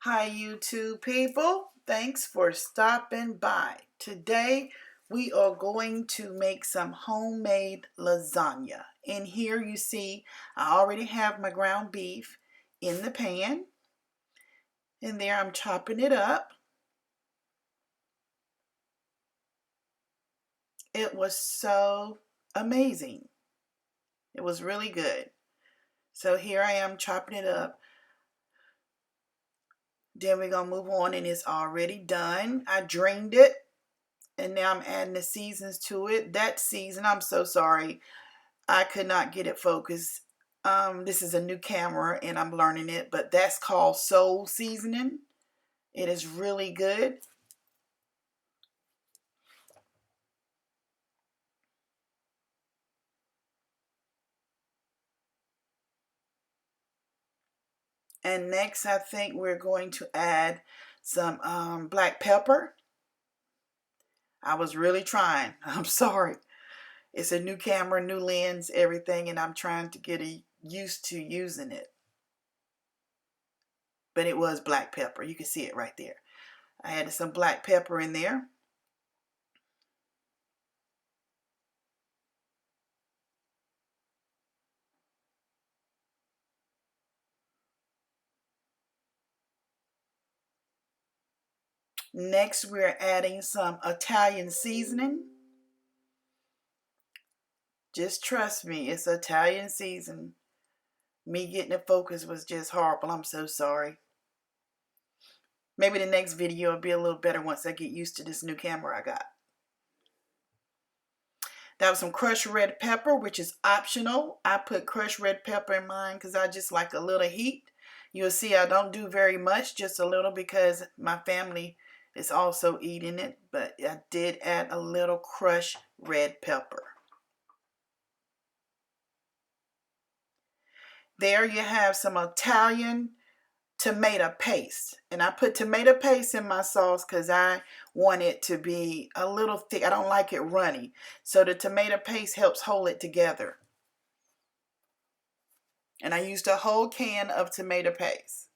Hi YouTube people, thanks for stopping by. Today we are going to make some homemade lasagna. And here you see I already have my ground beef in the pan. And there I'm chopping it up. It was so amazing. It was really good. So here I am chopping it up. Then we're going to move on, and it's already done. I drained it. And now I'm adding the seasons to it. That season, I'm so sorry, I could not get it focused. This is a new camera and I'm learning it, but that's called soul seasoning. It is really good. And next, I think we're going to add some black pepper. I was really trying. I'm sorry. It's a new camera, new lens, everything, and I'm trying to get used to using it. But it was black pepper. You can see it right there. I added some black pepper in there. Next, we're adding some Italian seasoning. Just trust me, it's Italian seasoning. Me getting it focused was just horrible. I'm so sorry. Maybe the next video will be a little better once I get used to this new camera I got. That was some crushed red pepper, which is optional. I put crushed red pepper in mine because I just like a little heat. You'll see I don't do very much, just a little, because my family is also eating it. But I did add a little crushed red pepper. There you have some Italian tomato paste, and I put tomato paste in my sauce because I want it to be a little thick. I don't like it runny, so the tomato paste helps hold it together. And I used a whole can of tomato paste.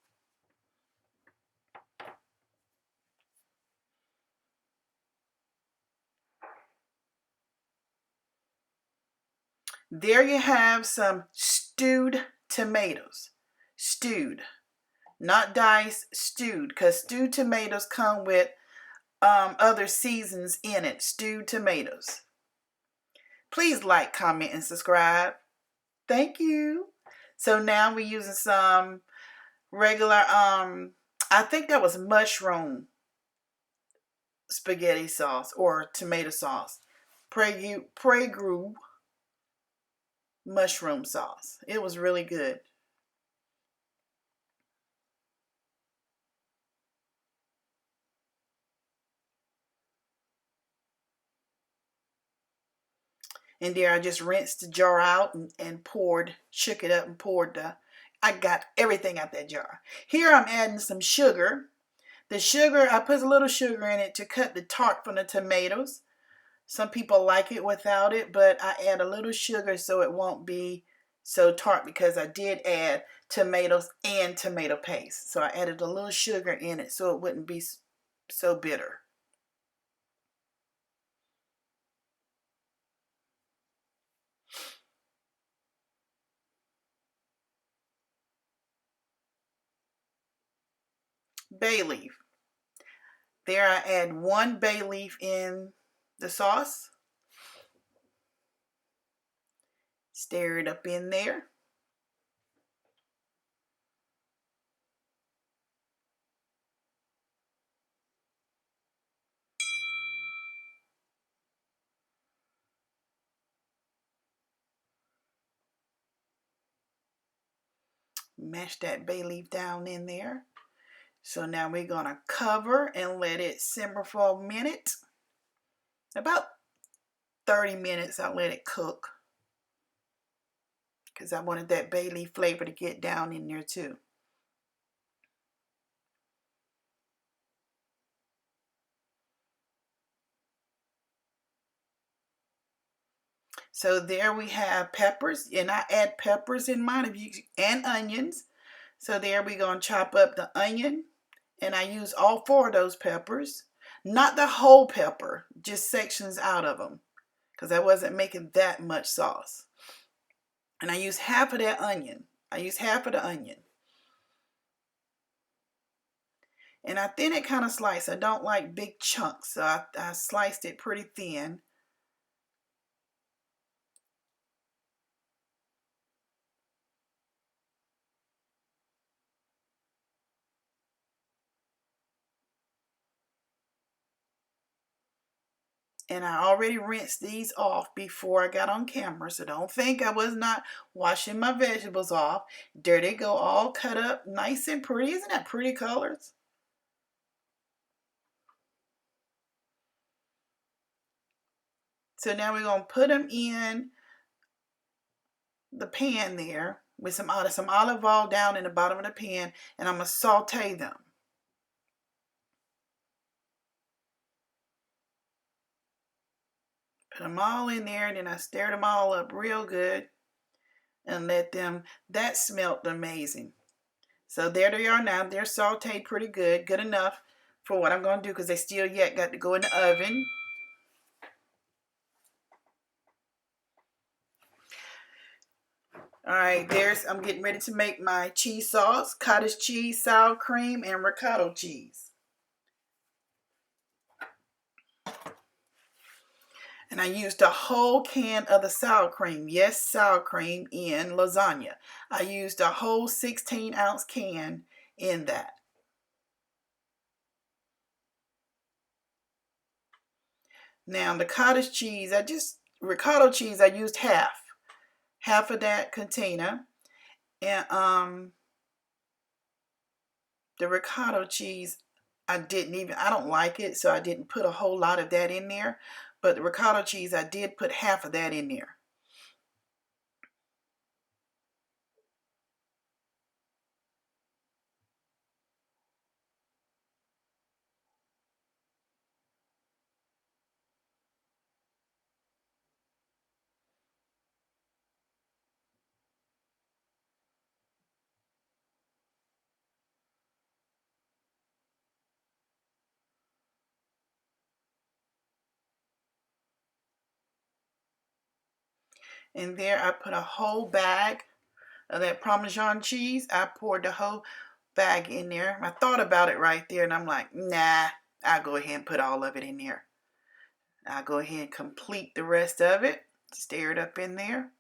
There you have some stewed tomatoes. Stewed, not diced, stewed, because stewed tomatoes come with other seasons in it. Stewed tomatoes. Please like, comment, and subscribe. Thank you. So now we're using some regular, I think that was mushroom spaghetti sauce or tomato sauce. Pregu mushroom sauce. It was really good. And there I just rinsed the jar out and poured, shook it up and poured I got everything out that jar. Here I'm adding some sugar. The sugar, I put a little sugar in it to cut the tart from the tomatoes. Some people like it without it, but I add a little sugar so it won't be so tart, because I did add tomatoes and tomato paste. So I added a little sugar in it so it wouldn't be so bitter. Bay leaf. There I add 1 bay leaf in the sauce. Stir it up in there. Mash that bay leaf down in there. So now we're going to cover and let it simmer for a minute. About 30 minutes I'll let it cook, because I wanted that bay leaf flavor to get down in there too. So there we have peppers, and I add peppers in mine and onions. So there we're going to chop up the onion And I used all 4 of those peppers. Not the whole pepper, just sections out of them, because I wasn't making that much sauce. And I used half of that onion. I used half of the onion. And I thin it kind of sliced. I don't like big chunks, so I sliced it pretty thin. And I already rinsed these off before I got on camera, so don't think I was not washing my vegetables off. There they go, all cut up nice and pretty. Isn't that pretty colors? So now we're going to put them in the pan there with some olive oil down in the bottom of the pan, and I'm going to saute them. Put them all in there, and then I stir them all up real good and let them, that smelled amazing. So there they are now. They're sauteed pretty good, good enough for what I'm going to do, because they still yet got to go in the oven. All right, I'm getting ready to make my cheese sauce, cottage cheese, sour cream, and ricotta cheese. And I used a whole can of the sour cream. Yes, sour cream in lasagna. I used a whole 16-ounce can in that. Now the cottage cheese, ricotta cheese, I used half of that container. And the ricotta cheese, I don't like it, so I didn't put a whole lot of that in there. But the ricotta cheese, I did put half of that in there. And there I put a whole bag of that Parmesan cheese. I poured the whole bag in there. I thought about it right there, and I'm like, nah, I'll go ahead and put all of it in there. I'll go ahead and complete the rest of it. Stir it up in there.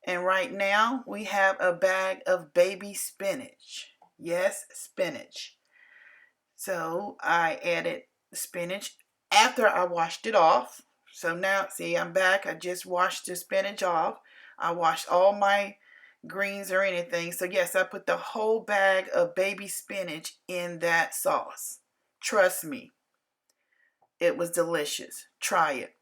And right now we have a bag of baby spinach. Yes, spinach. So I added spinach after I washed it off. So now, see, I'm back. I just washed the spinach off. I washed all my greens or anything. So yes, I put the whole bag of baby spinach in that sauce. Trust me, it was delicious. Try it.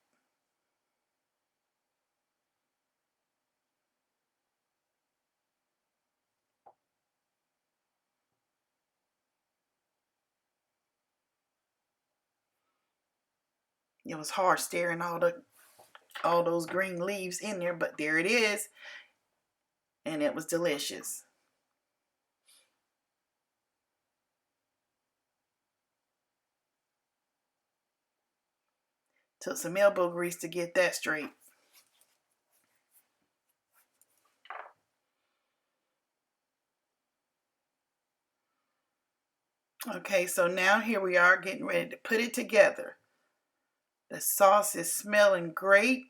It was hard stirring all those green leaves in there, but there it is. And it was delicious. Took some elbow grease to get that straight. Okay, so now here we are getting ready to put it together. The sauce is smelling great.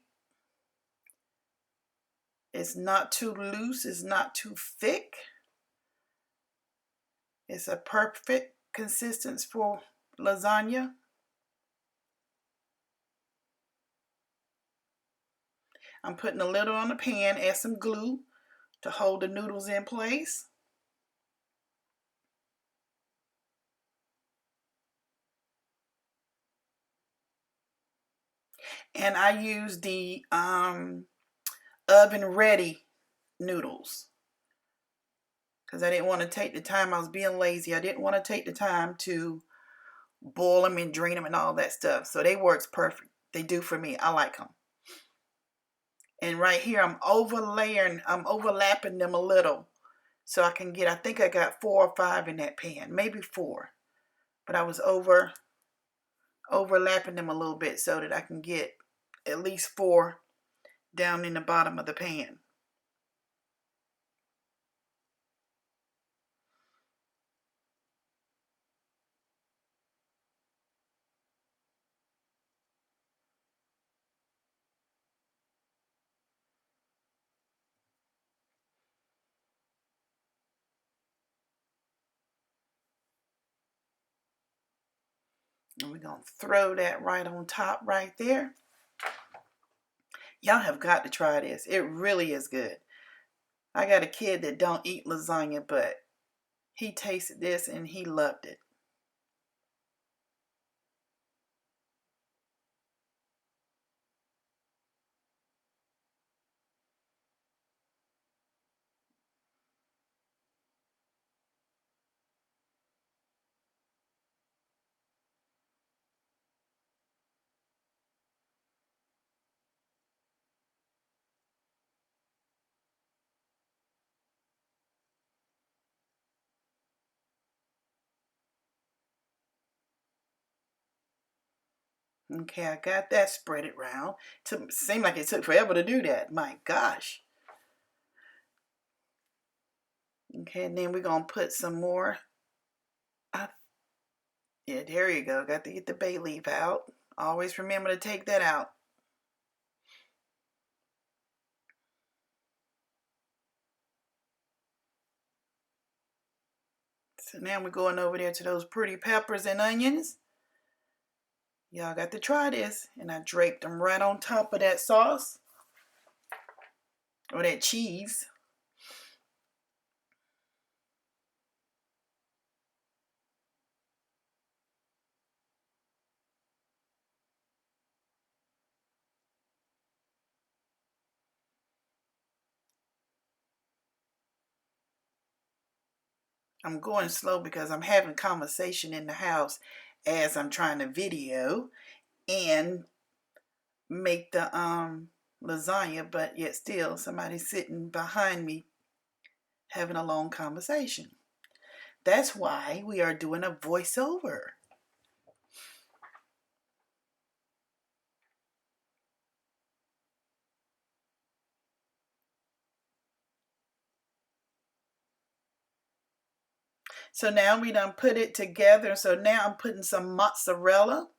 It's not too loose. It's not too thick. It's a perfect consistency for lasagna. I'm putting a little on the pan, add some glue to hold the noodles in place. And I use the oven ready noodles, because I didn't want to take the time. I was being lazy. I didn't want to take the time to boil them and drain them and all that stuff. So they works perfect. They do for me. I like them. And right here, I'm overlapping them a little. So I can get, I think I got 4 or 5 in that pan, maybe 4. But I was overlapping them a little bit so that I can get at least 4 down in the bottom of the pan. And we're going to throw that right on top right there. Y'all have got to try this. It really is good. I got a kid that don't eat lasagna, but he tasted this and he loved it. Okay, I got that spread it around. It seemed like it took forever to do that. My gosh. Okay, and then we're going to put some more. Yeah, there you go. Got to get the bay leaf out. Always remember to take that out. So now we're going over there to those pretty peppers and onions. Y'all got to try this. And I draped them right on top of that sauce. Or that cheese. I'm going slow because I'm having conversation in the house as I'm trying to video and make the lasagna, but yet still somebody's sitting behind me having a long conversation. That's why we are doing a voiceover. So now we done put it together. So now I'm putting some mozzarella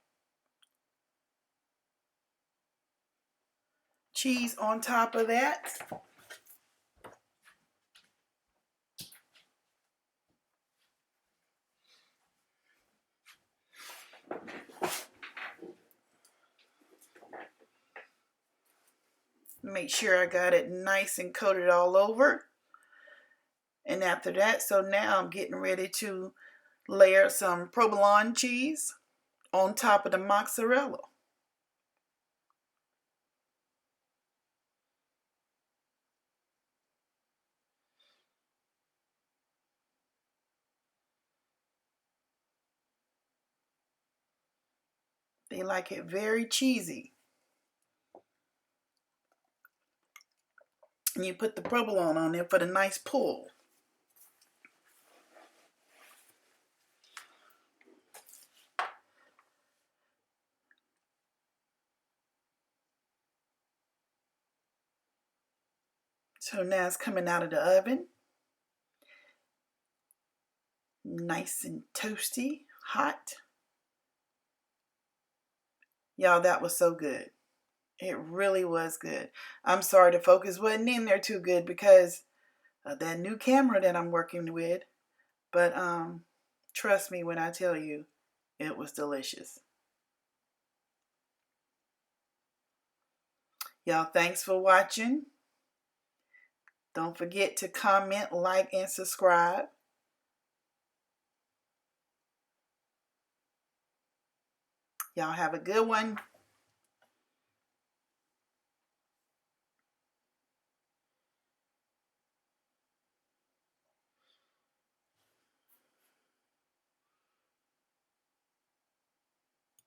cheese on top of that. Make sure I got it nice and coated all over. And after that, so now I'm getting ready to layer some provolone cheese on top of the mozzarella. They like it very cheesy. And you put the provolone on there for the nice pull. So now it's coming out of the oven. Nice and toasty, hot. Y'all, that was so good. It really was good. I'm sorry the focus wasn't in there too good because of that new camera that I'm working with. But trust me when I tell you, it was delicious. Y'all, thanks for watching. Don't forget to comment, like, and subscribe. Y'all have a good one.